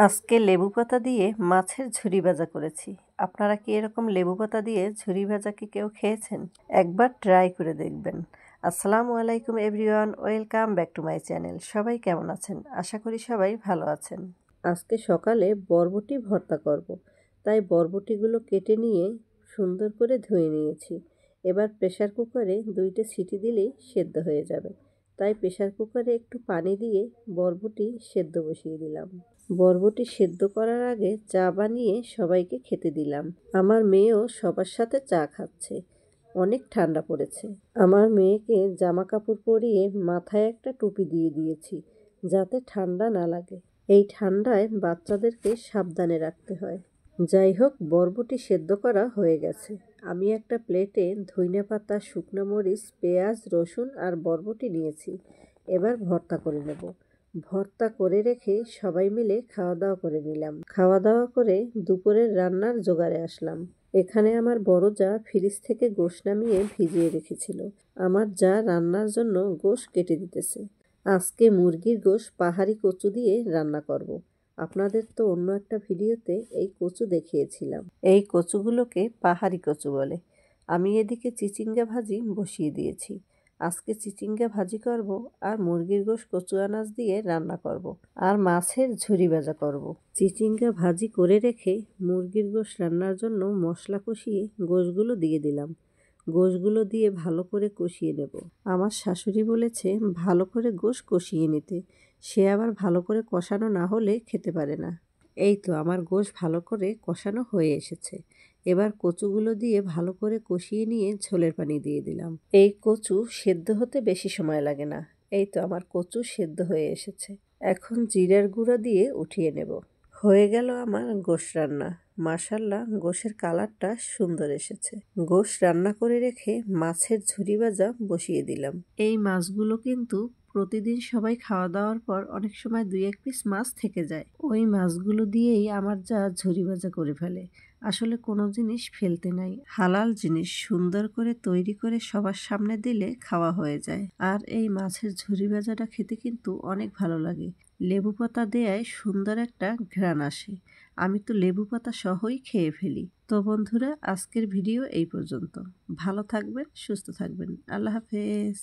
আজকে লেবু পাতা দিয়ে মাছের ঝুরি ভাজা করেছি। আপনারা কি এরকম লেবু পাতা দিয়ে ঝুরি ভাজা কি কেউ খেয়েছেন? একবার ট্রাই করে দেখবেন। আসসালামু আলাইকুম everyone, welcome back to my channel. সবাই কেমন আছেন? আশা করি সবাই ভালো আছেন। আজকে সকালে বরবটি ভর্তা করব। তাই বরবটিগুলো কেটে নিয়ে সুন্দর করে ধুয়ে নিয়েছি। এবার প্রেসার কুকারে 2টে সিটি দিলেই সেদ্ধ হয়ে যাবে। তাই প্রেসার কুকারে একটু পানি দিয়ে বরবটি সেদ্ধ বসিয়ে দিলাম। বরবটি সেদ্ধ করার আগে চা বানিয়ে সবাইকে খেতে দিলাম। আমার মেয়েও সবার সাথে চা খাচ্ছে। অনেক ঠান্ডা পড়েছে। আমার মেয়েকে জামা কাপড় পরিয়ে মাথায় একটা টুপি দিয়ে দিয়েছি, যাতে ঠান্ডা না লাগে। এই ঠান্ডায় বাচ্চাদেরকে সাবধানে রাখতে হয়। যাই হোক, বরবটি সেদ্ধ করা হয়ে গেছে। আমি একটা প্লেটে ধইন্যাপাতা, শুকনো মরিচ, পেঁয়াজ, রসুন আর বরবটি নিয়েছি। এবার ভর্তা করে নেব। ভর্তা করে রেখে সবাই মিলে খাওয়া দাওয়া করে নিলাম। খাওয়া দাওয়া করে দুপুরের রান্নার জোগাড়ে আসলাম। এখানে আমার বড় জা ফ্রিজ থেকে গোশ নামিয়ে ভিজিয়ে রেখেছিল। আমার জা রান্নার জন্য গোশ কেটে দিতেছে। আজকে মুরগির গোশ পাহাড়ি কচু দিয়ে রান্না করব। আপনাদের তো অন্য একটা ভিডিওতে এই কচু দেখিয়েছিলাম। এই কচুগুলোকে পাহাড়ি কচু বলে। আমি এদিকে চিচিঙ্গা ভাজি বসিয়ে দিয়েছি। আজকে চিচিঙ্গা ভাজি করব আর মুরগির গোশ কচু আনাজ দিয়ে রান্না করব আর মাছের ঝুরি ভাজা করব। চিচিঙ্গা ভাজি করে রেখে মুরগির গোশ রান্নার জন্য মশলা কষিয়ে গোশগুলো দিয়ে দিলাম। গোশগুলো দিয়ে ভালো করে কষিয়ে নেব। আমার শাশুড়ি বলেছে ভালো করে গোশ কষিয়ে নিতে। সে আবার ভালো করে কষানো না হলে খেতে পারে না। এই তো আমার গোশ ভালো করে কষানো হয়ে এসেছে। এবার কচুগুলো দিয়ে ভালো করে কষিয়ে নিয়ে ঝোলের পানি দিয়ে দিলাম। এই কচু সেদ্ধ হতে বেশি সময় লাগে না। এই তো আমার কচু সেদ্ধ হয়ে এসেছে। এখন জিরার গুঁড়া দিয়ে উঠিয়ে নেব। হয়ে গেল আমার গোশ রান্না। মাশাআল্লাহ, গোশের কালারটা সুন্দর এসেছে। গোশ রান্না করে রেখে মাছের ঝুরি ভাজা বসিয়ে দিলাম। এই মাছগুলো কিন্তু প্রতিদিন সবাই খাওয়া দাওয়ার পর অনেক সময় 2-1 পিস মাছ থেকে যায়। ওই মাছগুলো দিয়েই আমার যা ঝুরি ভাজা করে ফেলে। আসলে কোনো জিনিস ফেলতে নাই। হালাল জিনিস সুন্দর করে তৈরি করে সবার সামনে দিলে খাওয়া হয়ে যায়। আর এই মাছের ঝুরি ভাজাটা খেতে কিন্তু অনেক ভালো লাগে। লেবু পাতা দেয়ায় সুন্দর একটা ঘ্রাণ আসে। আমি তো লেবু পাতা সহই খেয়ে ফেলি। তো বন্ধুরা, আজকের ভিডিও এই পর্যন্ত। ভালো থাকবেন, সুস্থ থাকবেন। আল্লাহ হাফেজ।